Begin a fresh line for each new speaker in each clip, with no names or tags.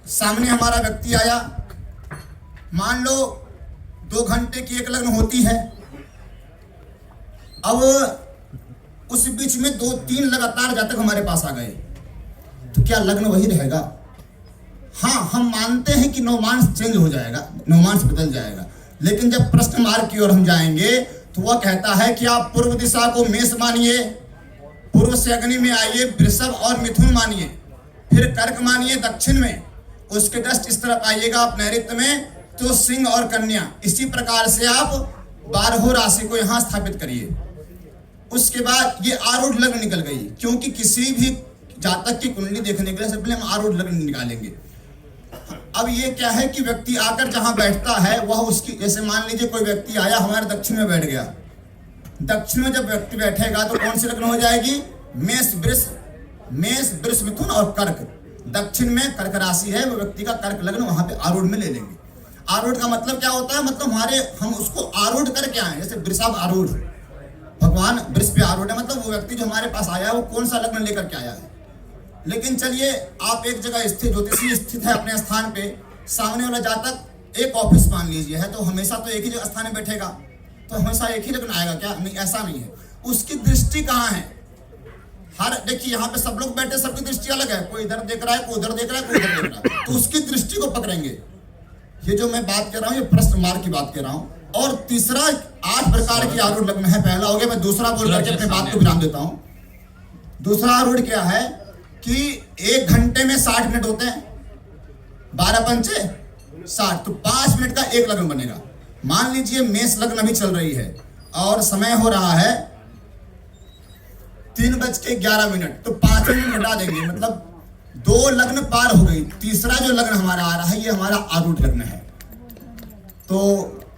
सामने हमारा व्यक्ति आया, मान लो 2 घंटे की एक लग्न होती है। अब उस बीच में 2-3 लगातार जातक हमारे पास आ गए, तो क्या लग्न वही रहेगा? हाँ, हम मानते हैं कि नवमांश चेंज हो जाएगा, नवमांश बदल जाएगा, लेकिन जब प्रश्न मार्ग की ओर हम जाएंगे तो वह कहता है कि आप पूर्व दिशा को मेष मानिए, पूर्व से अग्नि में आइए, वृषभ और मिथुन मानिए, फिर कर्क मानिए दक्षिण में, उसके जस्ट इस तरफ आइएगा आप नैऋत्य में तो सिंह और कन्या। इसी प्रकार से आप 12 राशि को यहाँ स्थापित करिए। उसके बाद ये आरूढ़ लग्न निकल गई, क्योंकि किसी भी जातक की कुंडली देखने के लिए सबसे पहले हम आरूढ़ लग्न निकालेंगे। अब ये क्या है कि व्यक्ति आकर जहां बैठता है वह उसकी, जैसे मान लीजिए कोई व्यक्ति आया हमारे दक्षिण में बैठ गया, दक्षिण में जब व्यक्ति बैठेगा तो कौन सी लग्न हो जाएगी? मेष वृष मिथुन और कर्क। दक्षिण में कर्क राशि है, वो व्यक्ति का कर्क लग्न वहां पे आरूढ़ में ले लेंगे। आरूढ़ का मतलब क्या होता है? मतलब हम उसको आरूढ़ करके आए, जैसे वृषभ आरूढ़, भगवान वृष पे आरूढ़ है, मतलब वो व्यक्ति जो हमारे पास आया है वो कौन सा लग्न लेकर के आया है। लेकिन चलिए, आप एक जगह स्थित, ज्योतिषी स्थित है अपने स्थान पे, सामने वाला जातक एक ऑफिस मान लीजिए है, तो हमेशा तो एक ही जगह स्थान में बैठेगा, तो हमेशा एक ही लग्न आएगा क्या? नहीं, ऐसा नहीं है। उसकी दृष्टि कहाँ है? देखिए यहाँ पे सब लोग बैठे, सबकी दृष्टि अलग है, कोई इधर देख रहा है, कोई उधर देख रहा है, कोई उधर देख रहा है, तो उसकी दृष्टि को पकड़ेंगे। ये जो मैं बात कर रहा हूँ ये प्रश्न मार्ग की बात कर रहा हूँ। और तीसरा 8 प्रकार की आरूढ़ लग्न है। पहला हो गया, मैं दूसरा बोल करके अपनी बात को विराम देता हूँ। दूसरा आरूढ़ क्या है कि 1 घंटे में 60 मिनट होते हैं, 12 पंचे 60, तो 5 मिनट का एक लग्न बनेगा। मान लीजिए मेष लग्न अभी चल रही है और समय हो रहा है 3:11, तो 5 मिनट घटा देंगे, मतलब 2 लग्न पार हो गई। तीसरा जो लग्न हमारा आ रहा है ये हमारा आरूढ़ लग्न है। तो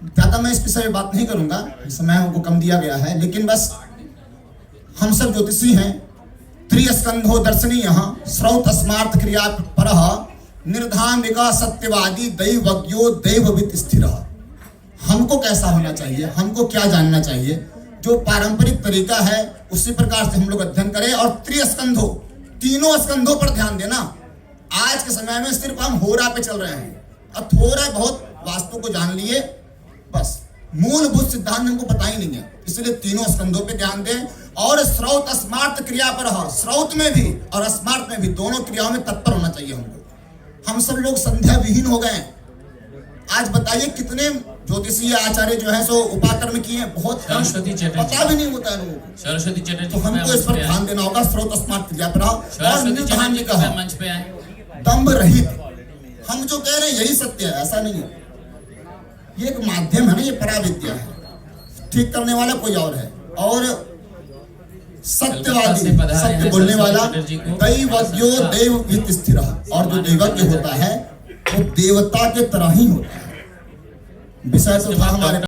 ज्यादा मैं इस विषय में बात नहीं करूंगा, समय हमको कम दिया गया है, लेकिन बस हम सब ज्योतिषी हैं। त्रिस्कंधो दर्शनीयः श्रौत स्मार्थ क्रिया परः निर्धामिका सत्यवादी दैवज्ञो दैववित् स्थिरः। हमको कैसा होना चाहिए, हमको क्या जानना चाहिए? जो पारंपरिक तरीका है उसी प्रकार से हम लोग अध्ययन करें। और त्रिस्कंधो, तीनों स्कंधों पर ध्यान देना। आज के समय में सिर्फ हम होरा पे चल रहे हैं, अब थोड़ा बहुत वास्तु को जान लिए, बस मूलभूत सिद्धांत हमको पता ही नहीं है, इसलिए तीनों स्कंधों पे ध्यान दें। और श्रौत स्मार्थ क्रिया पर, श्रौत में भी और स्मार्थ में भी, दोनों क्रियाओं में तत्पर होना चाहिए हमको। हम सब लोग संध्या विहीन हो गए। आज बताइए कितने ज्योतिषीय आचार्य जो है सो उपाकर्म किए हैं, बहुत पता भी नहीं होता है लोगों को। सरस्वती चैटर्जी, तो हमको इस पर ध्यान देना होगा। श्रौत स्मार्थ क्रिया पर और दम्भ रहित। हम जो कह रहे हैं यही सत्य है, ऐसा नहीं है। ये एक माध्यम है ना, ये पराविद्या है, ठीक करने वाला कोई और है। और सत्यवादी, सत्य बोलने वाला, दैवज्ञो दैववित् स्थिरः, और जो दैवज्ञ होता है वो देवता के तरह ही होता है। विषय तो था हमारे